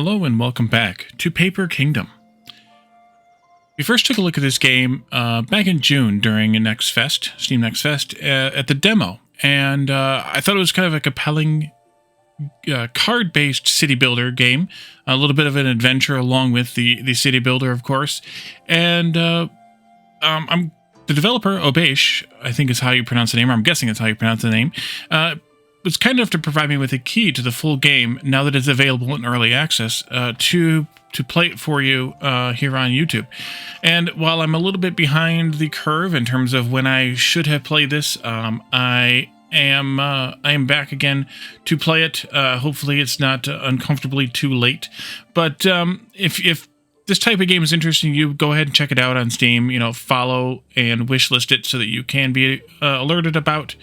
Hello and welcome back to Paper Kingdom. We first took a look at this game back in June during Next Fest, Steam Next Fest, at the demo, and I thought it was kind of a compelling card-based city builder game, a little bit of an adventure along with the city builder, of course, and I'm the developer, obece, I think is how you pronounce the name, or I'm guessing it's how you pronounce the name, was kind enough to provide me with a key to the full game now that it's available in early access to play it for you here on YouTube. And while I'm a little bit behind the curve in terms of when I should have played this, I am back again to play it. Hopefully it's not uncomfortably too late. But if this type of game is interesting to you, go ahead and check it out on Steam. You know, follow and wishlist it so that you can be alerted about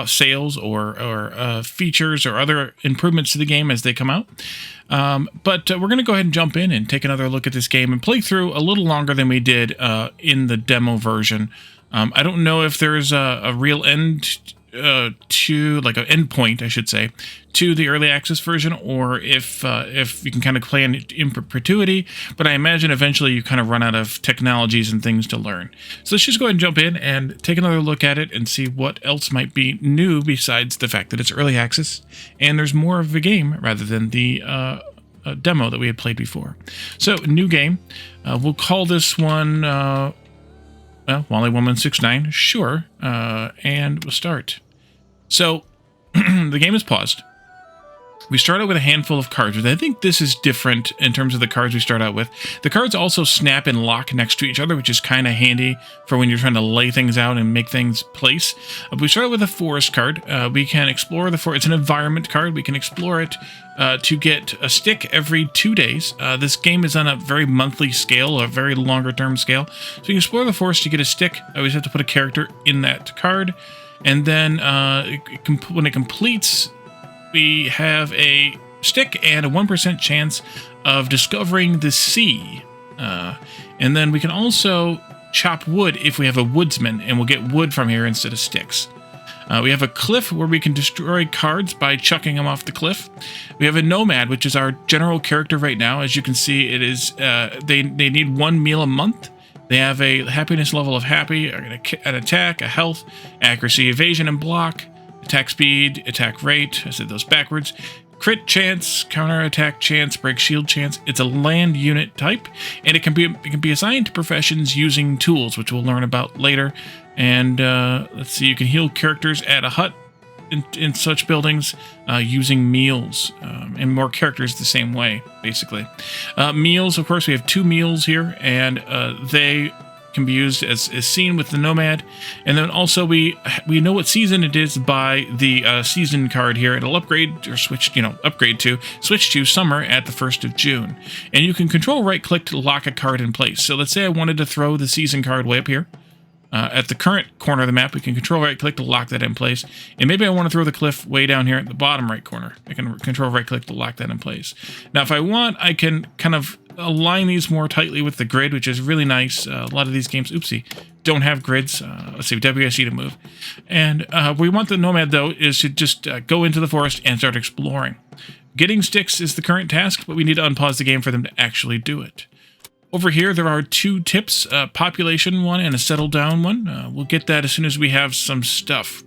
sales or features or other improvements to the game as they come out. But we're going to go ahead and jump in and take another look at this game and play through a little longer than we did in the demo version. I don't know if there's a real end to, like, an end point, I should say, to the early access version, or if you can kind of play in perpetuity, but I imagine eventually you kind of run out of technologies and things to learn. So let's just go ahead and jump in and take another look at it and see what else might be new besides the fact that it's early access and there's more of the game rather than the demo that we had played before. So, new game. We'll call this one Wally1169, sure, and we'll start. So, the game is paused. We start out with a handful of cards. I think this is different in terms of the cards we start out with. The cards also snap and lock next to each other, which is kind of handy for when you're trying to lay things out and make things place. We start out with a forest card. We can explore the forest. It's an environment card. We can explore it to get a stick every 2 days. This game is on a very monthly scale, a very longer term scale. So you can explore the forest to get a stick. I always have to put a character in that card. And then when it completes, we have a stick and a 1% chance of discovering the sea. And then we can also chop wood if we have a woodsman, and we'll get wood from here instead of sticks. We have a cliff where we can destroy cards by chucking them off the cliff. We have a nomad, which is our general character right now. As you can see, it is they need 1 meal a month. They have a happiness level of happy, an attack, a health, accuracy, evasion, and block, attack speed, attack rate. I said those backwards. Crit chance, counter attack chance, break shield chance. It's a land unit type, and it can be assigned to professions using tools, which we'll learn about later. And let's see, you can heal characters at a hut in such buildings using meals, and more characters the same way, basically. Meals, of course, we have 2 meals here, and they can be used as seen with the nomad. And then also we know what season it is by the season card here. It'll upgrade or switch to summer at the 1st of June. And you can control right click to lock a card in place. So let's say I wanted to throw the season card way up here. At the current corner of the map, we can control right click to lock that in place. And maybe I want to throw the cliff way down here at the bottom right corner. I can control right click to lock that in place. Now, if I want, I can kind of align these more tightly with the grid, which is really nice. A lot of these games, don't have grids. Let's see, WSE to move. And we want the nomad, though, is to just go into the forest and start exploring. Getting sticks is the current task, but we need to unpause the game for them to actually do it. Over here, there are 2 tips, a population one and a settle down one. We'll get that as soon as we have some stuff.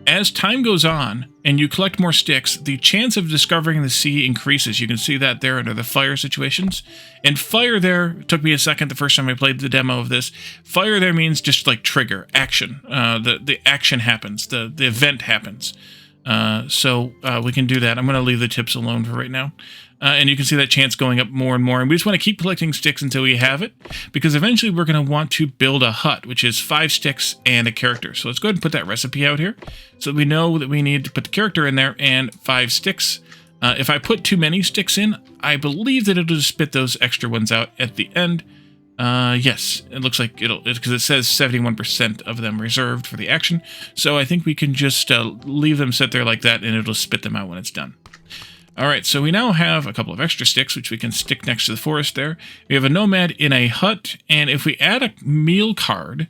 As time goes on and you collect more sticks, the chance of discovering the sea increases. You can see that there under the fire situations. And fire there took me a second the first time I played the demo of this. Fire there means just like trigger, action. The action happens, the event happens. So we can do that. I'm going to leave the tips alone for right now. And you can see that chance going up more and more. And we just want to keep collecting sticks until we have it, because eventually we're going to want to build a hut, which is 5 sticks and a character. So let's go ahead and put that recipe out here. So we know that we need to put the character in there and 5 sticks. If I put too many sticks in, I believe that it'll just spit those extra ones out at the end. Yes, it looks like because it says 71% of them reserved for the action. So I think we can just leave them sit there like that, and it'll spit them out when it's done. All right, so we now have a couple of extra sticks, which we can stick next to the forest there. We have a nomad in a hut, and if we add a meal card,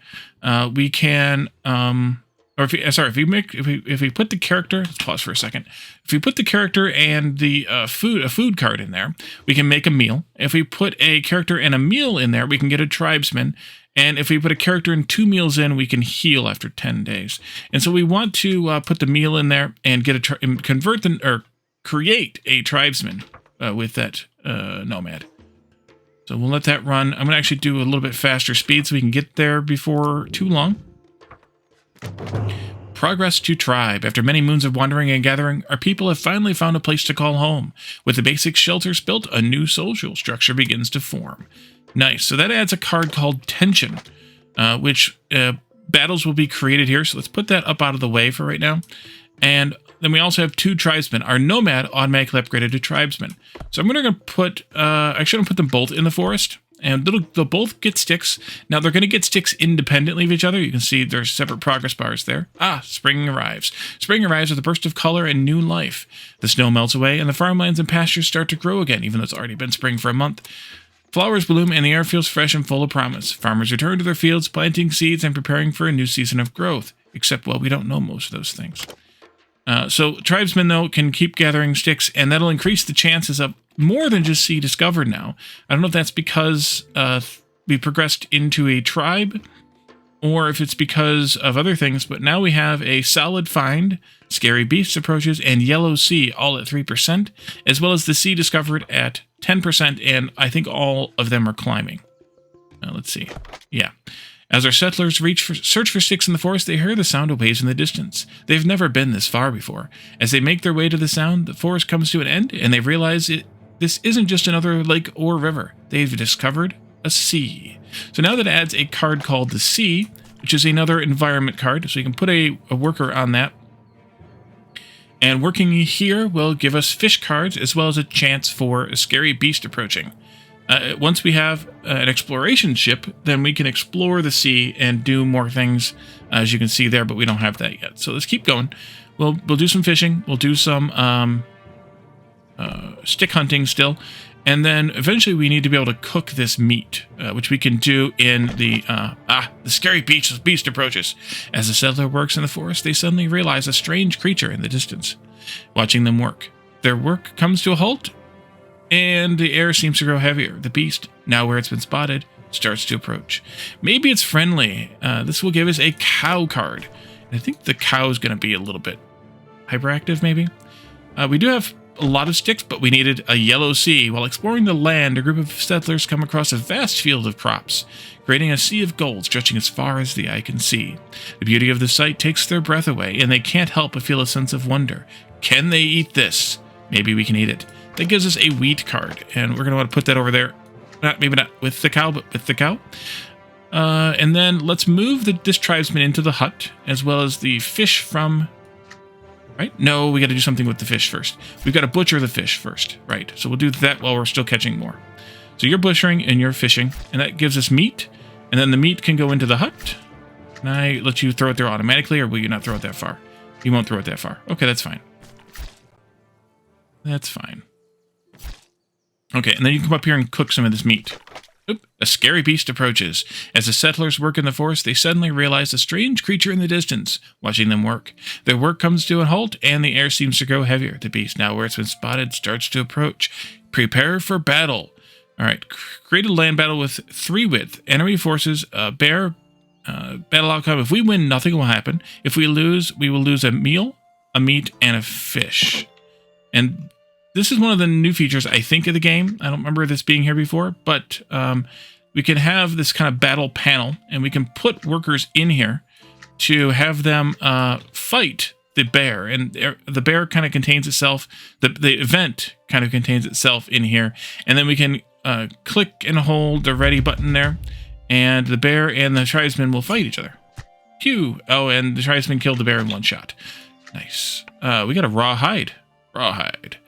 we can, or or if we put the character, let's pause for a second. If we put the character and the a food card in there, we can make a meal. If we put a character and a meal in there, we can get a tribesman. And if we put a character and 2 meals in, we can heal after 10 days. And so we want to put the meal in there and get create a tribesman with that nomad. So we'll let that run. I'm going to actually do a little bit faster speed so we can get there before too long. Progress to tribe. After many moons of wandering and gathering, our people have finally found a place to call home. With the basic shelters built, a new social structure begins to form. Nice. So that adds a card called Tension, which battles will be created here. So let's put that up out of the way for right now. And then we also have 2 tribesmen. Our nomad automatically upgraded to tribesmen. So I'm going to put, actually I'm going to put them both in the forest. And they'll both get sticks. Now they're going to get sticks independently of each other. You can see there's separate progress bars there. Spring arrives. Spring arrives with a burst of color and new life. The snow melts away and the farmlands and pastures start to grow again, even though it's already been spring for a month. Flowers bloom and the air feels fresh and full of promise. Farmers return to their fields, planting seeds and preparing for a new season of growth. Except, well, we don't know most of those things. So tribesmen, though, can keep gathering sticks, and that'll increase the chances of more than just sea discovered now. I don't know if that's because we progressed into a tribe, or if it's because of other things, but now we have a solid find, scary beast approaches, and yellow sea all at 3%, as well as the sea discovered at 10%, and I think all of them are climbing. Let's see. Yeah. As our settlers search for sticks in the forest, they hear the sound of waves in the distance. They've never been this far before. As they make their way to the sound, the forest comes to an end, and they realize this isn't just another lake or river. They've discovered a sea. So now that adds a card called the Sea, which is another environment card, so you can put a worker on that. And working here will give us fish cards, as well as a chance for a scary beast approaching. Once we have an exploration ship, then we can explore the sea and do more things, as you can see there, but we don't have that yet. So let's keep going. We'll do some fishing. We'll do some stick hunting still. And then eventually we need to be able to cook this meat, which we can do in the scary beast approaches. As the settler works in the forest, they suddenly realize a strange creature in the distance. Watching them work, their work comes to a halt, and the air seems to grow heavier. The beast, now where it's been spotted, starts to approach. Maybe it's friendly. This will give us a cow card. And I think the cow is going to be a little bit hyperactive, maybe. We do have a lot of sticks, but we needed a yellow sea. While exploring the land, a group of settlers come across a vast field of crops, creating a sea of gold stretching as far as the eye can see. The beauty of the sight takes their breath away, and they can't help but feel a sense of wonder. Can they eat this? Maybe we can eat it. That gives us a wheat card, and we're going to want to put that over there. Maybe not with the cow, but with the cow. And then let's move this tribesman into the hut, as well as the fish from... Right? No, we got to do something with the fish first. We've got to butcher the fish first. Right. So we'll do that while we're still catching more. So you're butchering and you're fishing, and that gives us meat. And then the meat can go into the hut. Can I let you throw it there automatically, or will you not throw it that far? You won't throw it that far. Okay, that's fine. That's fine. Okay, and then you come up here and cook some of this meat. Oop, a scary beast approaches. As the settlers work in the forest, they suddenly realize a strange creature in the distance, watching them work. Their work comes to a halt, and the air seems to grow heavier. The beast, now where it's been spotted, starts to approach. Prepare for battle. All right, create a land battle with 3 width. Enemy forces, bear, battle outcome. If we win, nothing will happen. If we lose, we will lose a meal, a meat, and a fish. And this is one of the new features, I think, of the game. I don't remember this being here before, but we can have this kind of battle panel, and we can put workers in here to have them fight the bear. And the bear kind of contains itself, the event kind of contains itself in here. And then we can click and hold the ready button there, and the bear and the tribesman will fight each other. Phew! Oh, and the tribesman killed the bear in one shot. Nice. We got a raw hide. Rawhide.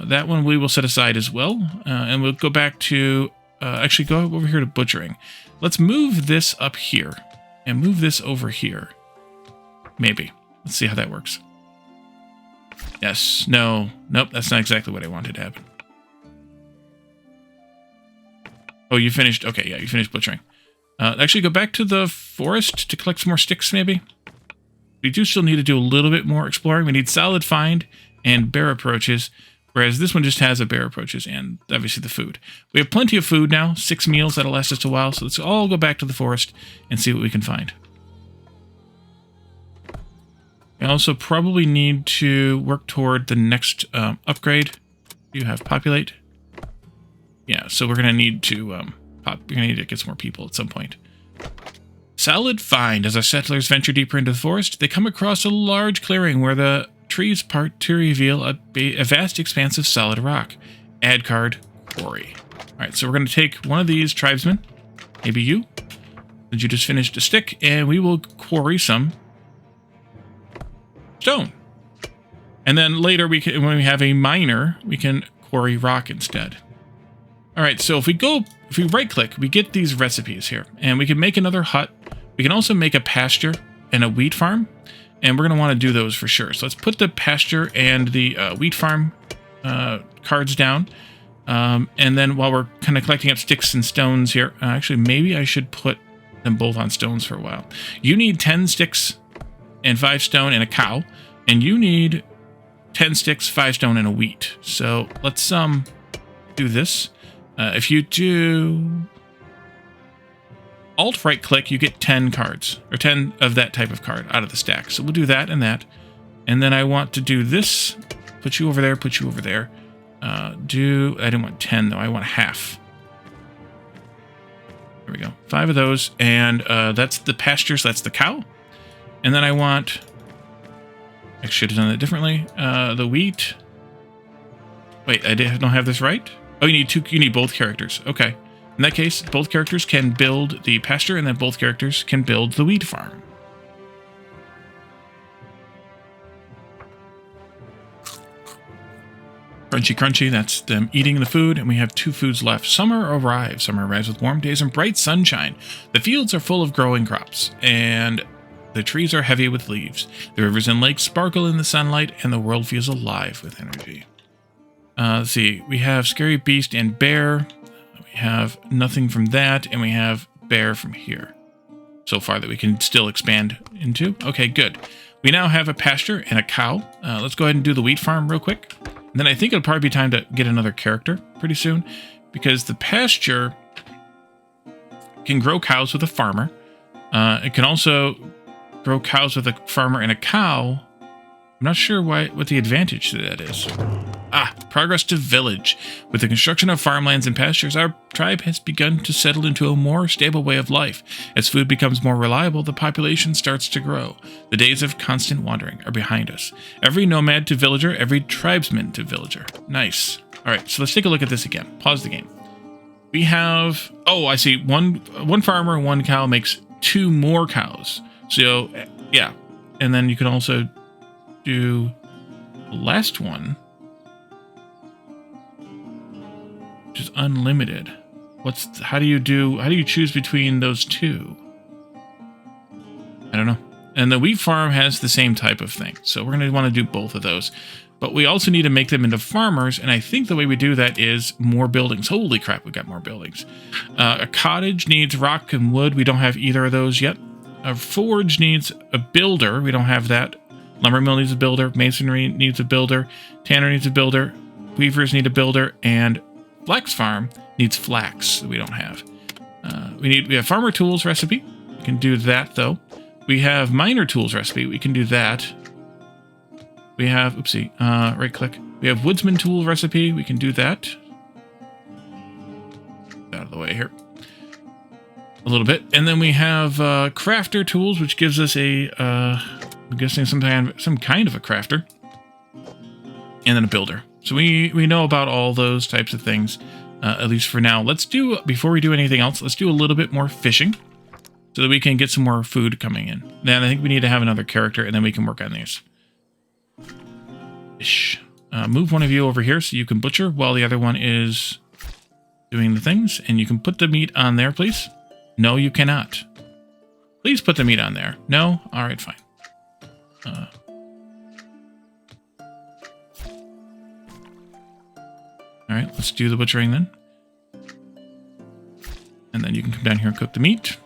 That one we will set aside as well. And we'll go back to... actually, go over here to butchering. Let's move this up here. And move this over here. Maybe. Let's see how that works. Yes. No. Nope. That's not exactly what I wanted to happen. Oh, you finished... Okay, yeah, you finished butchering. Actually, go back to the forest to collect some more sticks, maybe? We do still need to do a little bit more exploring. We need solid find and bear approaches, whereas this one just has a bear approaches and obviously the food. We have plenty of food now, 6 meals. That'll last us a while. So let's all go back to the forest and see what we can find. We also probably need to work toward the next upgrade. You have populate. Yeah, so we're going to need to we're going to need to get some more people at some point. Solid find. As our settlers venture deeper into the forest, they come across a large clearing where the trees part to reveal a vast expanse of solid rock. Add card, quarry. All right, so we're going to take one of these tribesmen, maybe you, that you just finished a stick, and we will quarry some stone. And then later, when we have a miner, we can quarry rock instead. All right, so if we right-click, we get these recipes here, and we can make another hut. We can also make a pasture and a wheat farm, and we're going to want to do those for sure. So let's put the pasture and the wheat farm cards down, and then while we're kind of collecting up sticks and stones here, actually, maybe I should put them both on stones for a while. You need 10 sticks and 5 stone and a cow, and you need 10 sticks, 5 stone, and a wheat. So let's do this. If you do Alt right click, you get 10 cards, or 10 of that type of card out of the stack. So we'll do that and that. And then I want to do this, put you over there, put you over there. I didn't want 10 though, I want half. There we go, 5 of those, and that's the pasture, so that's the cow. And then I want, I should have done that differently, the wheat. Wait, I don't have this right? Oh, you need both characters. Okay. In that case, both characters can build the pasture, and then both characters can build the wheat farm. Crunchy, crunchy, that's them eating the food, and we have 2 foods left. Summer arrives. Summer arrives with warm days and bright sunshine. The fields are full of growing crops, and the trees are heavy with leaves. The rivers and lakes sparkle in the sunlight, and the world feels alive with energy. Let's see, we have Scary Beast and Bear. We have nothing from that, and we have Bear from here. So far that we can still expand into. Okay, good. We now have a pasture and a cow. Let's go ahead and do the wheat farm real quick. And then I think it'll probably be time to get another character pretty soon, because the pasture can grow cows with a farmer. It can also grow cows with a farmer and a cow. I'm not sure what the advantage to that is. Progress to village. With the construction of farmlands and pastures, our tribe has begun to settle into a more stable way of life. As food becomes more reliable, the population starts to grow. The days of constant wandering are behind us. Every nomad to villager, every tribesman to villager. Nice. All right, so let's take a look at this again. Pause the game. We have, oh, I see, one farmer, 1 cow makes 2 more cows. So, yeah. And then you can also do the last one, which is unlimited. How do you choose between those 2? I don't know. And the wheat farm has the same type of thing. So we're going to want to do both of those. But we also need to make them into farmers. And I think the way we do that is more buildings. Holy crap, we got more buildings. A cottage needs rock and wood. We don't have either of those yet. A forge needs a builder. We don't have that. Lumber mill needs a builder. Masonry needs a builder. Tanner needs a builder. Weavers need a builder. And flax farm needs flax that we don't have. We have farmer tools recipe. We can do that though. We have miner tools recipe. We can do that. We have, oopsie, right click. We have woodsman tool recipe. We can do that. Out of the way here. A little bit. And then we have crafter tools, which gives us I'm guessing some kind of a crafter. And then a builder. So we know about all those types of things, at least for now. Before we do anything else, let's do a little bit more fishing so that we can get some more food coming in. Then I think we need to have another character, and then we can work on these. Fish. Move one of you over here so you can butcher while the other one is doing the things. And you can put the meat on there, please. No, you cannot. Please put the meat on there. No? All right, fine. All right, let's do the butchering then. And then you can come down here and cook the meat.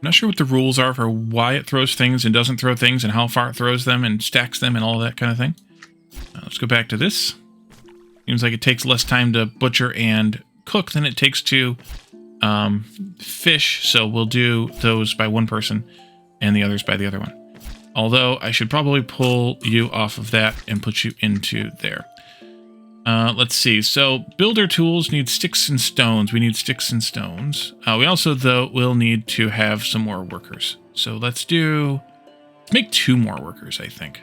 I'm not sure what the rules are for why it throws things and doesn't throw things and how far it throws them and stacks them and all that kind of thing. Let's go back to this. Seems like it takes less time to butcher and cook than it takes to fish, so we'll do those by one person and the others by the other one. Although I should probably pull you off of that and put you into there. Let's see. So builder tools need sticks and stones. We need sticks and stones. We also, though, will need to have some more workers. So let's make 2 more workers, I think.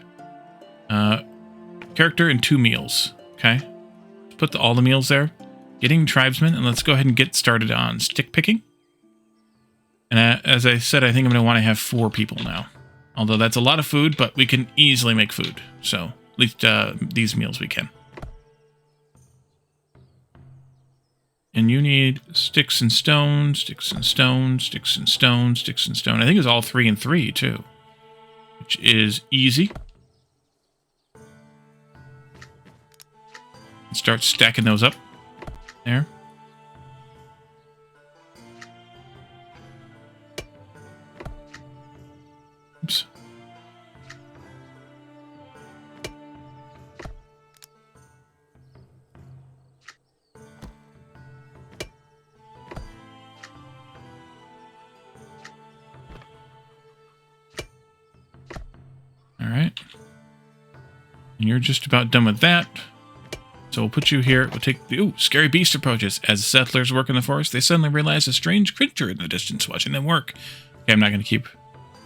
Character and 2 meals. Okay. Put all the meals there. Getting tribesmen, and let's go ahead and get started on stick picking. And as I said, I think I'm going to want to have 4 people now. Although that's a lot of food, but we can easily make food. So at least these meals we can. And you need sticks and stone, sticks and stone, sticks and stone, sticks and stone. I think it's all 3 and 3 too, which is easy. Start stacking those up. There. Oops. All right. And you're just about done with that. So we'll put you here. We'll take the... Ooh, scary beast approaches. As settlers work in the forest, they suddenly realize a strange creature in the distance watching them work. Okay, I'm not going to keep...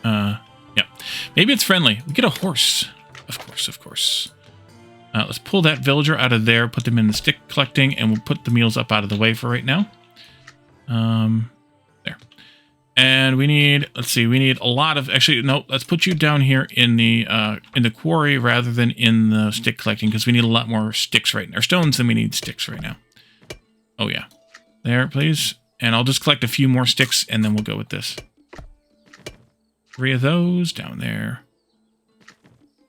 yeah. Maybe it's friendly. We get a horse. Of course, of course. Let's pull that villager out of there, put them in the stick collecting, and we'll put the meals up out of the way for right now. There. And we need... Let's see. We need a lot of... Actually, no. Let's put you down here in the quarry rather than in the stick collecting, because we need a lot more sticks right now. Or stones than we need sticks right now. Oh, yeah. There, please. And I'll just collect a few more sticks, and then we'll go with this. 3 of those down there.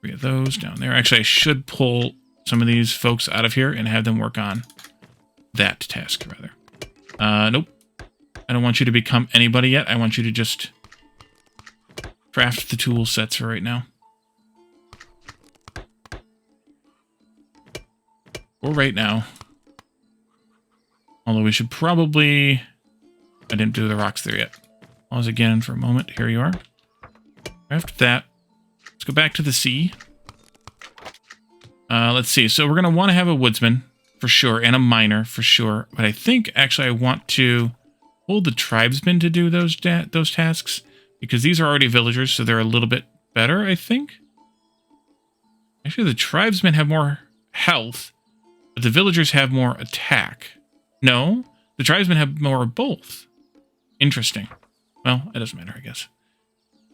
3 of those down there. Actually, I should pull some of these folks out of here and have them work on that task, rather. Nope. I don't want you to become anybody yet. I want you to just craft the tool sets for right now. For right now. Although we should probably... I didn't do the rocks there yet. Pause again for a moment. Here you are. Craft that. Let's go back to the sea. Let's see. So we're going to want to have a woodsman for sure and a miner for sure. But I think actually I want to... hold the tribesmen to do those tasks, because these are already villagers, so they're a little bit better, I think. Actually, the tribesmen have more health, but the villagers have more attack. No, the tribesmen have more of both. Interesting. Well, it doesn't matter, I guess.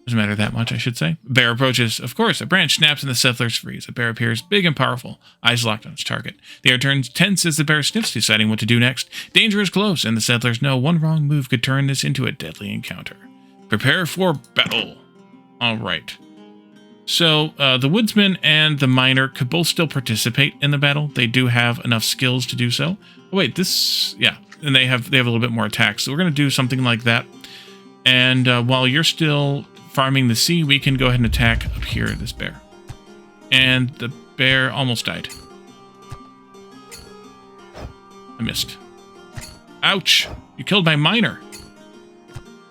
Doesn't matter that much, I should say. Bear approaches. Of course, a branch snaps and the settlers freeze. A bear appears big and powerful, eyes locked on its target. The air turns tense as the bear sniffs, deciding what to do next. Danger is close, and the settlers know one wrong move could turn this into a deadly encounter. Prepare for battle. All right. So, the woodsman and the miner could both still participate in the battle. They do have enough skills to do so. Oh, wait, this... yeah, and they have a little bit more attack, so we're going to do something like that. And while you're still... farming the sea, we can go ahead and attack up here this bear. And the bear almost died. I missed. Ouch! You killed my miner.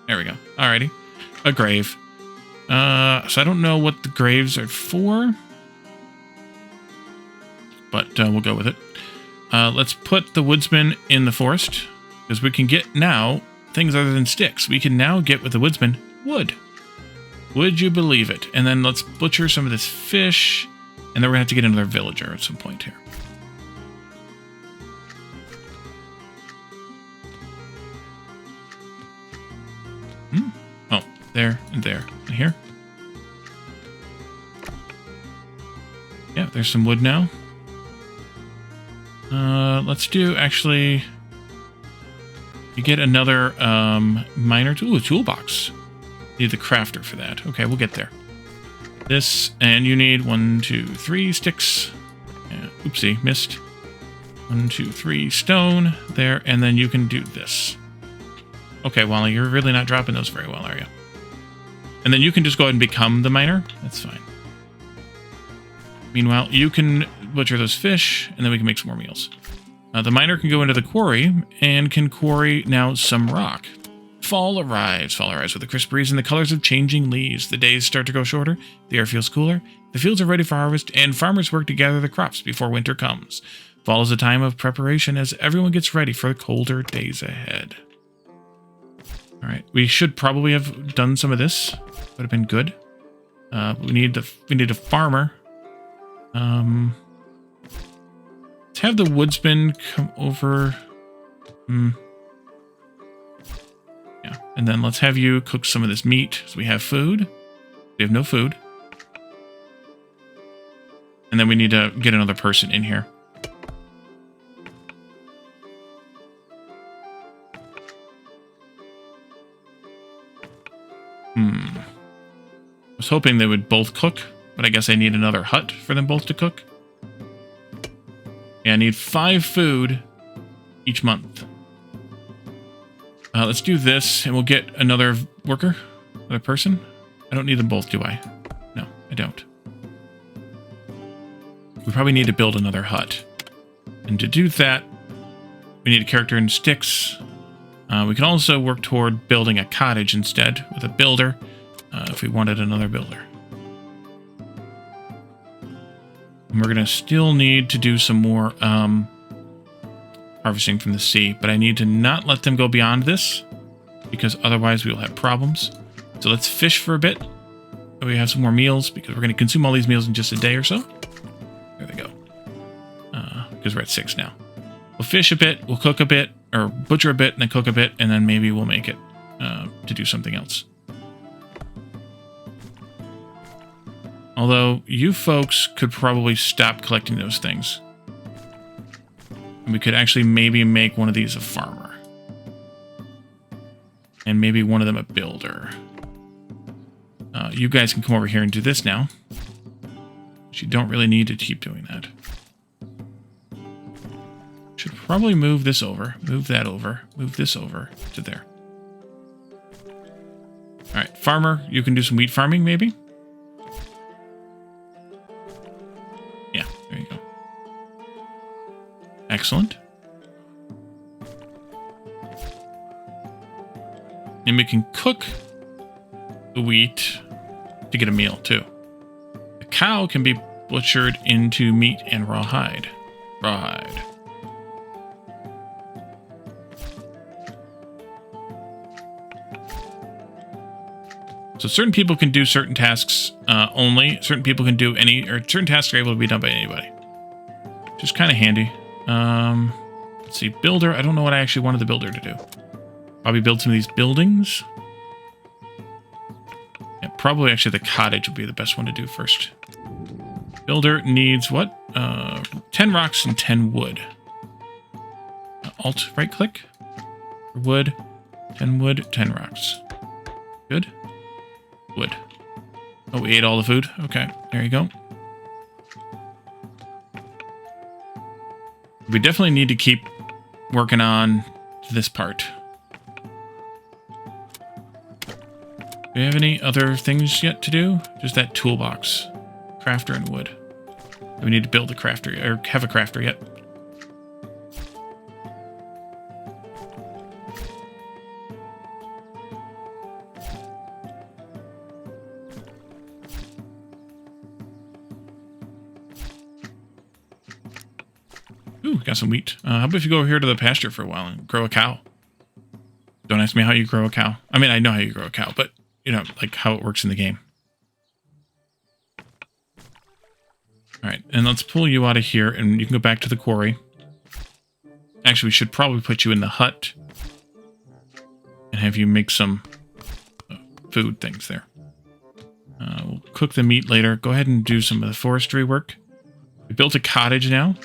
There we go. Alrighty. A grave. So I don't know what the graves are for. But we'll go with it. Let's put the woodsman in the forest. Because we can get now things other than sticks. We can now get with the woodsman wood. Would you believe it? And then let's butcher some of this fish. And then we're going to have to get another villager at some point here. Oh, there and there. And here. Yeah, there's some wood now. Let's do, actually... you get another miner tool. Ooh, a toolbox. Need the crafter for that. Okay, we'll get there. This, and you need 1, 2, 3 sticks. Yeah, oopsie, missed. 1, 2, 3 stone there, and then you can do this. Okay, Wally, you're really not dropping those very well, are you? And then you can just go ahead and become the miner. That's fine. Meanwhile, you can butcher those fish, and then we can make some more meals. The miner can go into the quarry and can quarry now some rock. Fall arrives. Fall arrives with a crisp breeze and the colors of changing leaves. The days start to grow shorter. The air feels cooler. The fields are ready for harvest, and farmers work to gather the crops before winter comes. Fall is a time of preparation as everyone gets ready for the colder days ahead. All right, we should probably have done some of this. Would have been good. We need a farmer. Let's have the woodsman come over. Yeah, and then let's have you cook some of this meat so we have food. We have no food. And then we need to get another person in here. I was hoping they would both cook, but I guess I need another hut for them both to cook. Yeah, I need 5 food each month. Let's do this, and we'll get another worker, another person. I don't need them both, do I? No, I don't. We probably need to build another hut. And to do that, we need a character in sticks. We can also work toward building a cottage instead with a builder, if we wanted another builder. And we're going to still need to do some more harvesting from the sea, but I need to not let them go beyond this, because otherwise we will have problems. So let's fish for a bit. So we have some more meals, because we're going to consume all these meals in just a day or so. There they go. Because we're at 6 now. We'll fish a bit, we'll cook a bit, or butcher a bit, and then cook a bit, and then maybe we'll make it to do something else. Although, you folks could probably stop collecting those things. And we could actually maybe make one of these a farmer. And maybe one of them a builder. You guys can come over here and do this now. But you don't really need to keep doing that. Should probably move this over, move that over, move this over to there. Alright, farmer, you can do some wheat farming maybe? Yeah, there you go. Excellent. And we can cook the wheat to get a meal too. The cow can be butchered into meat and rawhide. Rawhide. So certain people can do certain tasks only. Certain people can do or certain tasks are able to be done by anybody. Which is kind of handy. Let's see, builder. I don't know what I actually wanted the builder to do. Probably build some of these buildings. Yeah, probably actually the cottage would be the best one to do first. Builder needs what? 10 rocks and 10 wood. Alt right click. Wood. 10 wood, 10 rocks. Good. Wood. Oh, we ate all the food? Okay, there you go. We definitely need to keep working on this part. Do we have any other things yet to do? Just that toolbox. Crafter and wood. Do we need to build a crafter, or have a crafter yet? Ooh, got some wheat. How about if you go over here to the pasture for a while and grow a cow? Don't ask me how you grow a cow. I mean, I know how you grow a cow, but, you know, like how it works in the game. Alright, and let's pull you out of here, and you can go back to the quarry. Actually, we should probably put you in the hut. And have you make some food things there. We'll cook the meat later. Go ahead and do some of the forestry work. We built a cottage now.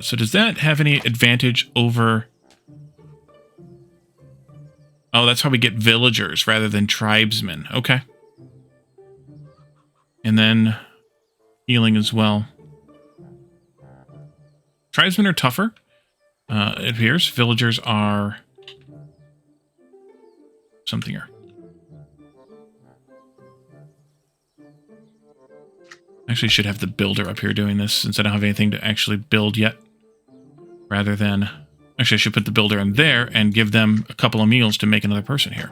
So does that have any advantage over... Oh, that's how we get villagers rather than tribesmen. Okay. And then healing as well. Tribesmen are tougher, it appears. Villagers are... something here. Actually, should have the builder up here doing this since I don't have anything to actually build yet. Rather than... Actually, I should put the builder in there and give them a couple of meals to make another person here.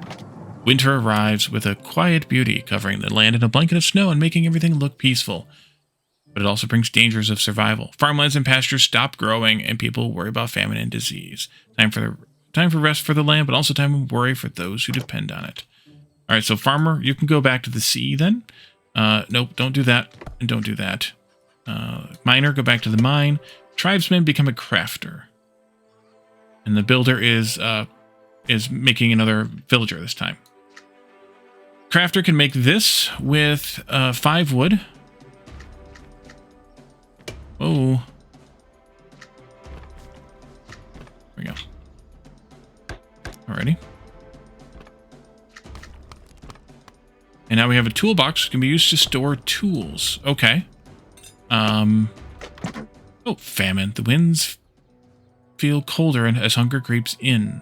Winter arrives with a quiet beauty, covering the land in a blanket of snow and making everything look peaceful. But it also brings dangers of survival. Farmlands and pastures stop growing, and people worry about famine and disease. Time for rest for the land, but also time to worry for those who depend on it. All right, so farmer, you can go back to the sea then. Nope, don't do that, and don't do that. Miner, go back to the mine. Tribesman, become a crafter. And the builder is making another villager this time. Crafter can make this with 5 wood. Oh. There we go. Alrighty. And now we have a toolbox that can be used to store tools. Okay. Oh, famine. The winds feel colder as hunger creeps in.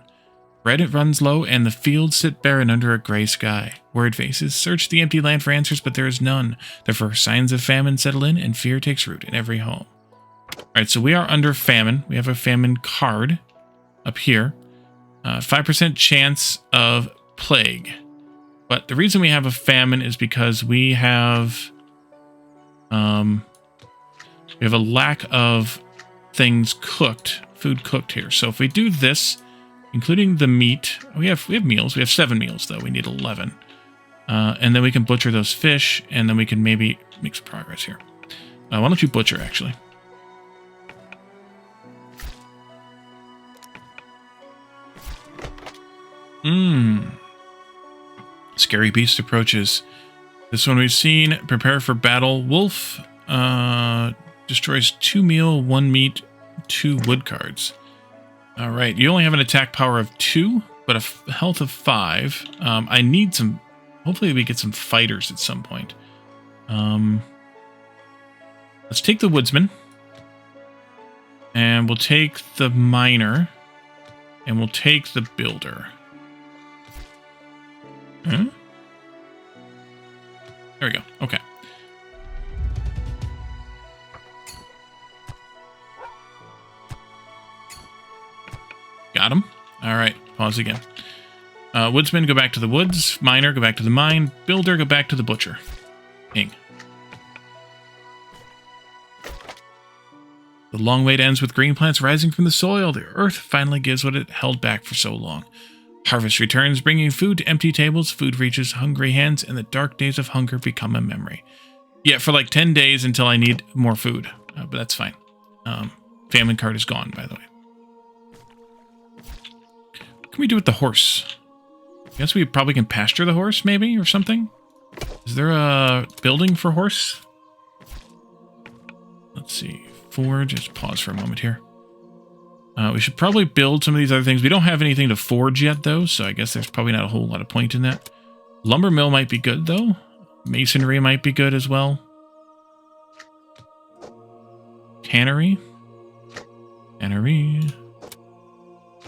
Bread runs low, and the fields sit barren under a gray sky. Worried faces search the empty land for answers, but there is none. Therefore, signs of famine settle in, and fear takes root in every home. Alright, so we are under famine. We have a famine card up here. 5% chance of plague. But the reason we have a famine is because we have a lack of things cooked, food cooked here. So if we do this, including the meat, we have meals. We have 7 meals though. We need 11, and then we can butcher those fish, and then we can maybe make some progress here. Why don't you butcher actually? Scary beast approaches. This one we've seen. Prepare for battle. Wolf destroys 2 meal, 1 meat, 2 wood cards. All right, you only have an attack power of 2, but a health of 5. I need some... Hopefully we get some fighters at some point. Let's take the woodsman. And we'll take the miner. And we'll take the builder. Huh? There we go. Okay. Got him. All right. Pause again. Woodsman, go back to the woods. Miner, go back to the mine. Builder, go back to the butcher. Ing. The long wait ends with green plants rising from the soil. The earth finally gives what it held back for so long. Harvest returns, bringing food to empty tables. Food reaches hungry hands, and the dark days of hunger become a memory. Yeah, for like 10 days until I need more food. But that's fine. Famine card is gone, by the way. What can we do with the horse? I guess we probably can pasture the horse, maybe, or something? Is there a building for horse? Let's see. Forge. Just pause for a moment here. We should probably build some of these other things. We don't have anything to forge yet, though, so I guess there's probably not a whole lot of point in that. Lumber mill might be good, though. Masonry might be good as well. Tannery. Tannery.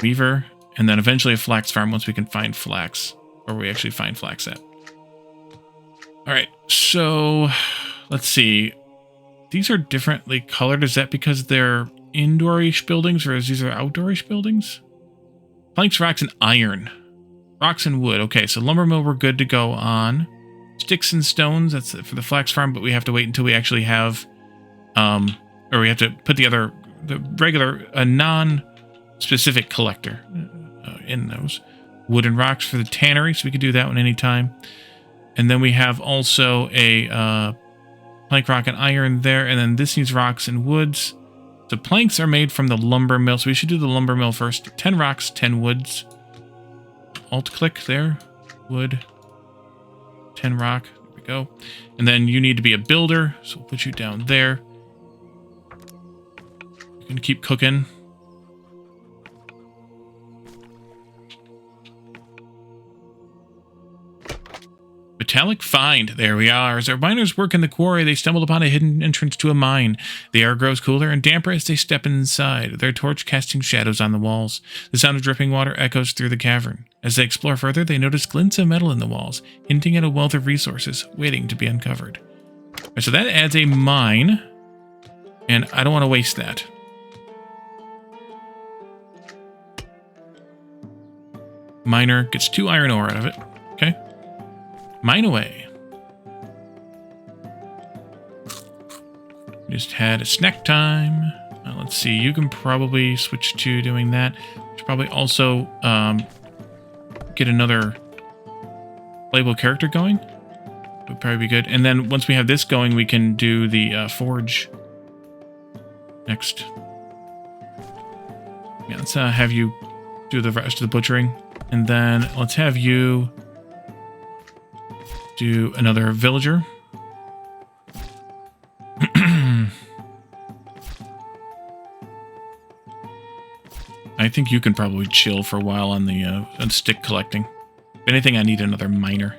Weaver. And then eventually a flax farm once we can find flax. Or we actually find flax at. Alright, so let's see. These are differently colored. Is that because they're indoor-ish buildings, or is these are outdoor-ish buildings? Planks, rocks, and iron. Rocks and wood. Okay, so lumber mill we're good to go on. Sticks and stones, that's it for the flax farm, but we have to wait until we actually have, or we have to put the regular, a non-specific collector in those. Wood and rocks for the tannery, so we can do that one anytime. And then we have also a plank, rock, and iron there, and then this needs rocks and woods. So planks are made from the lumber mill, so we should do the lumber mill first. 10 rocks, 10 woods. Alt-click there. Wood. 10 rock. There we go. And then you need to be a builder, so we'll put you down there. You can keep cooking. Metallic find. There we are. As our miners work in the quarry, they stumble upon a hidden entrance to a mine. The air grows cooler and damper as they step inside, their torch casting shadows on the walls. The sound of dripping water echoes through the cavern. As they explore further, they notice glints of metal in the walls, hinting at a wealth of resources waiting to be uncovered. Right, so that adds a mine, and I don't want to waste that. Miner gets 2 iron ore out of it. Okay. Mine away. Just had a snack time. Let's see. You can probably switch to doing that. Should probably also get another playable character going. Would probably be good. And then once we have this going, we can do the forge next. Yeah, let's have you do the rest of the butchering. And then let's have you do another villager. I think you can probably chill for a while on the stick collecting. If anything, I need another miner.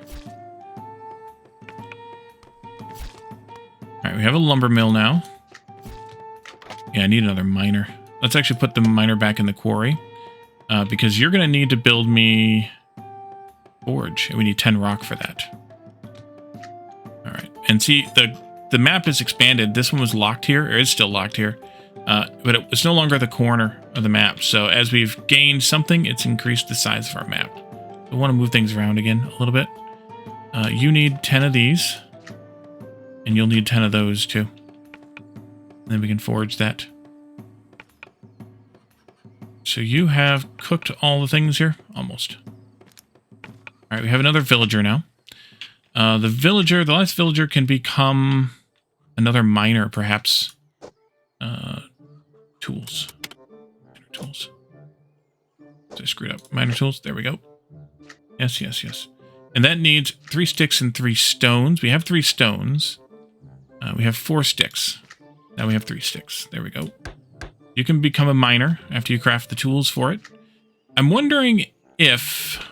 Alright, we have a lumber mill now. Yeah, I need another miner. Let's actually put the miner back in the quarry. Because you're going to need to build me forge. And we need 10 rock for that. Alright, and see, the map is expanded. This one was locked here, or is still locked here. But it's no longer the corner of the map. So as we've gained something, it's increased the size of our map. I want to move things around again a little bit. You need 10 of these. And you'll need 10 of those too. And then we can forge that. So you have cooked all the things here? Almost. Alright, we have another villager now. The last villager can become another miner, perhaps. Tools. Miner tools. So I screwed up. Miner tools. There we go. Yes, yes, yes. And that needs 3 sticks and 3 stones. We have 3 stones. We have 4 sticks. Now we have 3 sticks. There we go. You can become a miner after you craft the tools for it. I'm wondering if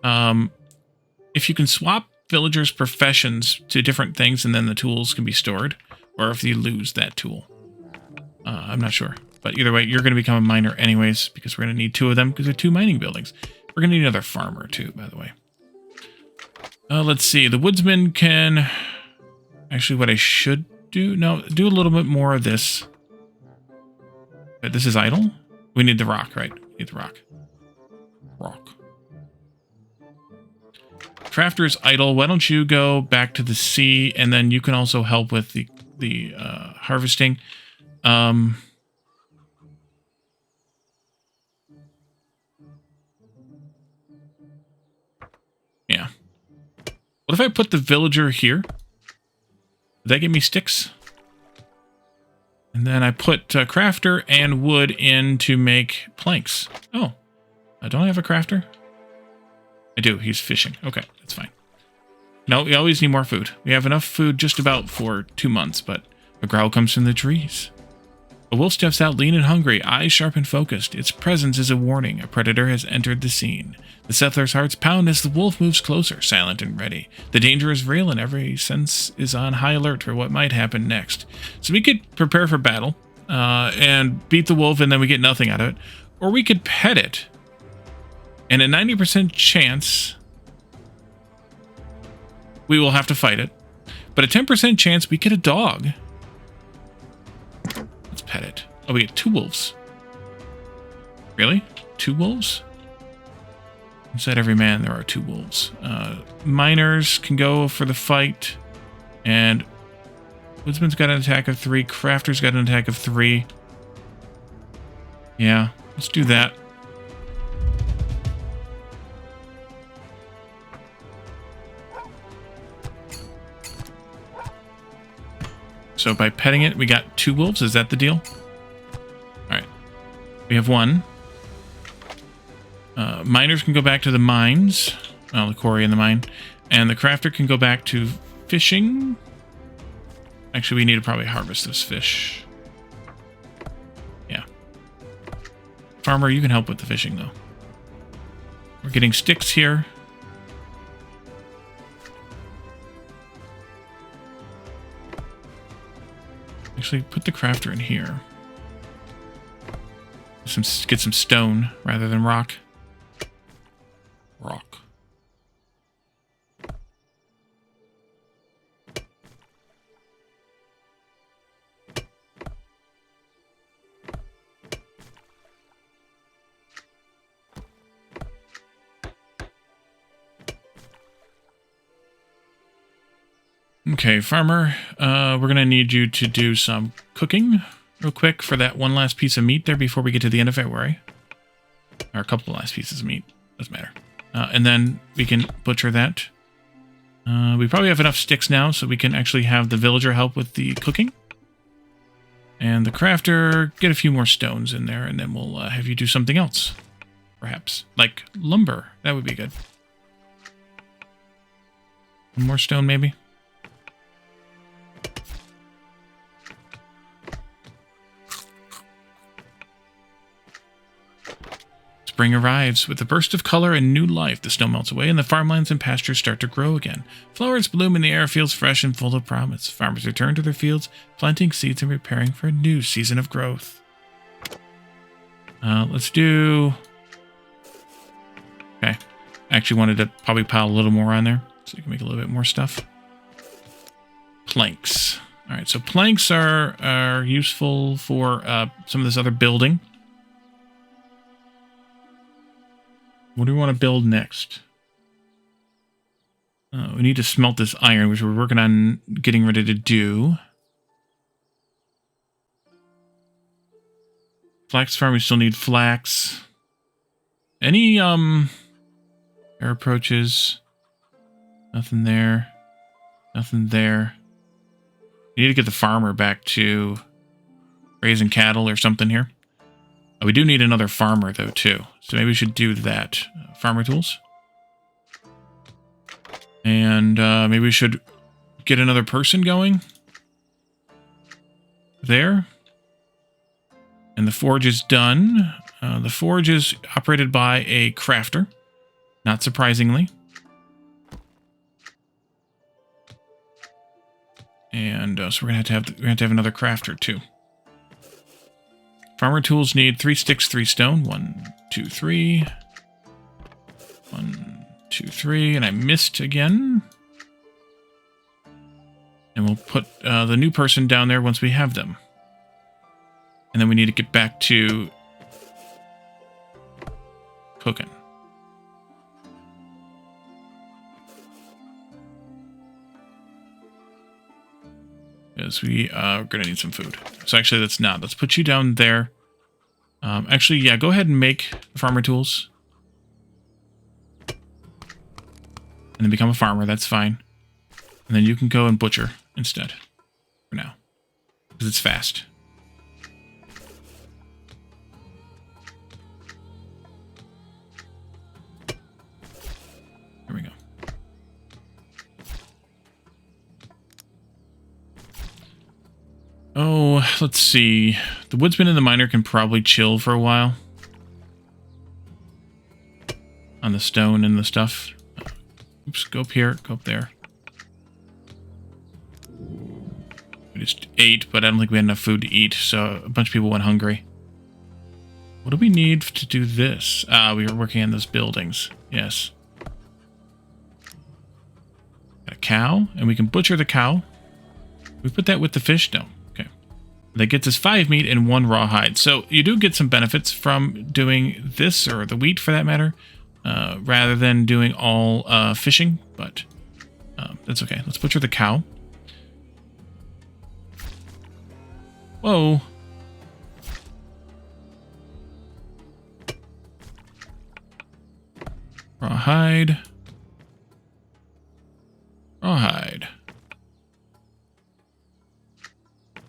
you can swap villagers' professions to different things and then the tools can be stored, or if you lose that tool. I'm not sure. But either way, you're going to become a miner anyways, because we're going to need 2 of them, because they're 2 mining buildings. We're going to need another farmer, too, by the way. Let's see. The woodsman can... Actually, what I should do... No, do a little bit more of this. But this is idle? We need the rock, right? We need the rock. Rock. Crafter is idle. Why don't you go back to the sea, and then you can also help with the harvesting. Yeah. What if I put the villager here? Did that give me sticks? And then I put crafter and wood in to make planks. Oh, don't I have a crafter? I do. He's fishing. Okay, that's fine. No, we always need more food. We have enough food just about for 2 months, but a growl comes from the trees. A wolf steps out lean and hungry, eyes sharp and focused. Its presence is a warning. A predator has entered the scene. The settler's hearts pound as the wolf moves closer, silent and ready. The danger is real and every sense is on high alert for what might happen next. So we could prepare for battle and beat the wolf and then we get nothing out of it. Or we could pet it. And a 90% chance we will have to fight it. But a 10% chance we get a dog. Let's pet it. Oh, we get 2 wolves. Really? 2 wolves? Inside every man, there are 2 wolves. Miners can go for the fight. And Woodsman's got an attack of 3. Crafter's got an attack of 3. Yeah, let's do that. So by petting it, we got 2 wolves. Is that the deal? Alright. We have 1. Miners can go back to the mines. Well, the quarry and the mine. And the crafter can go back to fishing. Actually, we need to probably harvest this fish. Yeah. Farmer, you can help with the fishing, though. We're getting sticks here. Actually, put the crafter in here. Get some stone rather than rock. Rock. Okay, farmer, we're going to need you to do some cooking real quick for that one last piece of meat there before we get to the end of February. Or a couple of last pieces of meat. Doesn't matter. And then we can butcher that. We probably have enough sticks now, so we can actually have the villager help with the cooking. And the crafter, get a few more stones in there, and then we'll have you do something else. Perhaps. Like lumber. That would be good. One more stone, maybe? Spring arrives. With a burst of color and new life, the snow melts away and the farmlands and pastures start to grow again. Flowers bloom and the air feels fresh and full of promise. Farmers return to their fields, planting seeds and preparing for a new season of growth. Let's do... Okay. I actually wanted to probably pile a little more on there so we can make a little bit more stuff. Planks. Alright, so planks are useful for some of this other building. What do we want to build next? We need to smelt this iron, which we're working on getting ready to do. Flax farm, we still need flax. Any, air approaches? Nothing there. Nothing there. We need to get the farmer back to raising cattle or something here. We do need another farmer, though, too. So maybe we should do that. Farmer tools. And maybe we should get another person going. There. And the forge is done. The forge is operated by a crafter. Not surprisingly. And so we're gonna have to have another crafter, too. Farmer tools need 3 sticks, 3 stone. 1, 2, 3. 1, 2, 3. And I missed again. And we'll put the new person down there once we have them. And then we need to get back to cooking. Because we are going to need some food. So actually, let's put you down there. Actually, yeah, go ahead and make farmer tools. And then become a farmer, that's fine. And then you can go and butcher instead. For now. Because it's fast. There we go. Oh, let's see. The woodsman and the miner can probably chill for a while. On the stone and the stuff. Oops, go up here, go up there. We just ate, but I don't think we had enough food to eat, so a bunch of people went hungry. What do we need to do this? We were working on those buildings. Yes. Got a cow, and we can butcher the cow. We put that with the fish? No. Okay. That gets us 5 meat and 1 raw hide. So you do get some benefits from doing this, or the wheat for that matter, rather than doing all fishing, but that's okay. Let's butcher the cow. Whoa. Rawhide. Rawhide.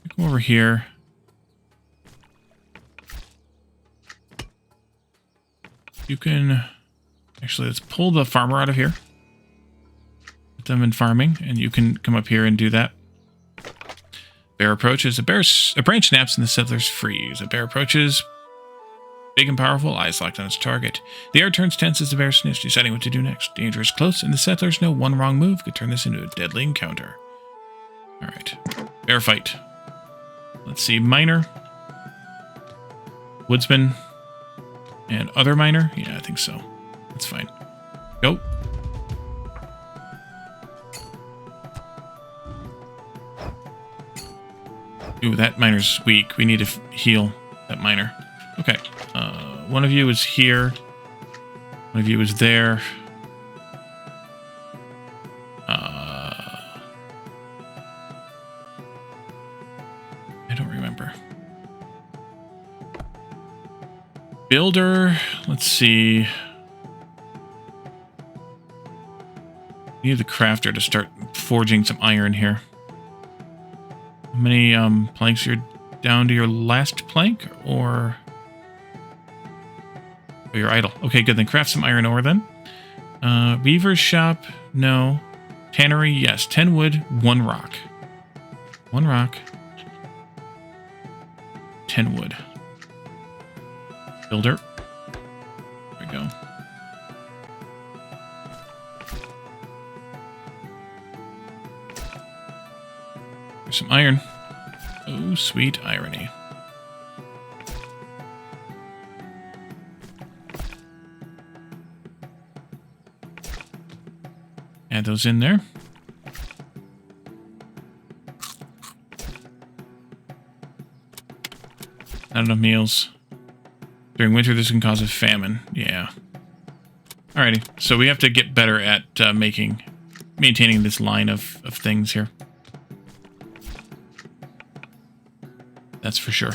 Come over here. You can... Actually, let's pull the farmer out of here. Put them in farming, and you can come up here and do that. Bear approaches. A branch snaps and the settlers freeze. A bear approaches. Big and powerful, eyes locked on its target. The air turns tense as the bear sniffs, deciding what to do next. Danger is close, and the settlers know one wrong move could turn this into a deadly encounter. Alright. Bear fight. Let's see. Miner. Woodsman. And other miner? Yeah, I think so. That's fine. Go. Ooh, that miner's weak. We need to heal that miner. Okay. One of you is here. One of you is weaver. Builder, let's see. We need the crafter to start forging some iron here. How many planks? You're down to your last plank, or oh, you're idle. Okay, good. Then craft some iron ore then. Weaver's shop, no. Tannery, yes. 10 wood, 1 rock. 1 rock. 10 wood. Builder. There we go. There's some iron. Oh, sweet irony. Add those in there. Not enough meals. During winter, this can cause a famine. Yeah. Alrighty. So we have to get better at maintaining this line of things here. That's for sure.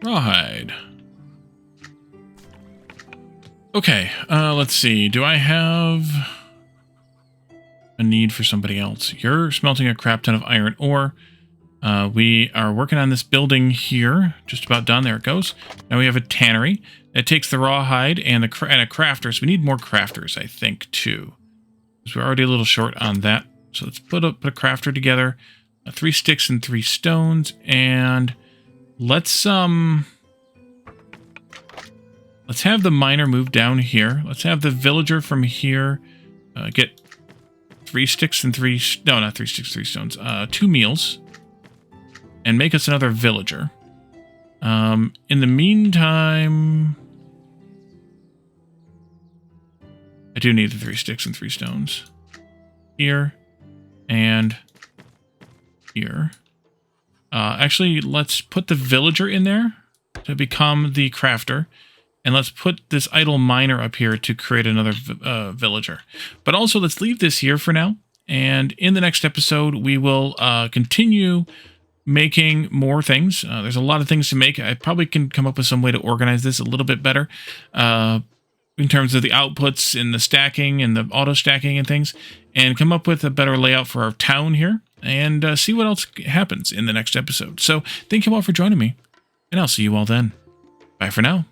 Rawhide. Okay, let's see. Do I have a need for somebody else? You're smelting a crap ton of iron ore. We are working on this building here. Just about done. There it goes. Now we have a tannery. It takes the rawhide and a crafter. So we need more crafters, I think, too. Because we're already a little short on that. So let's put a crafter together. 3 sticks and 3 stones. And let's have the miner move down here. Let's have the villager from here get 3 sticks and 3... No, not 3 sticks, 3 stones. 2 meals. And make us another villager. In the meantime... I do need the 3 sticks and 3 stones. Here. And here. Actually, let's put the villager in there to become the crafter. And let's put this idle miner up here to create another villager. But also, let's leave this here for now. And in the next episode, we will continue making more things. There's a lot of things to make. I probably can come up with some way to organize this a little bit better. In terms of the outputs and the stacking and the auto stacking and things. And come up with a better layout for our town here. And see what else happens in the next episode. So, thank you all for joining me. And I'll see you all then. Bye for now.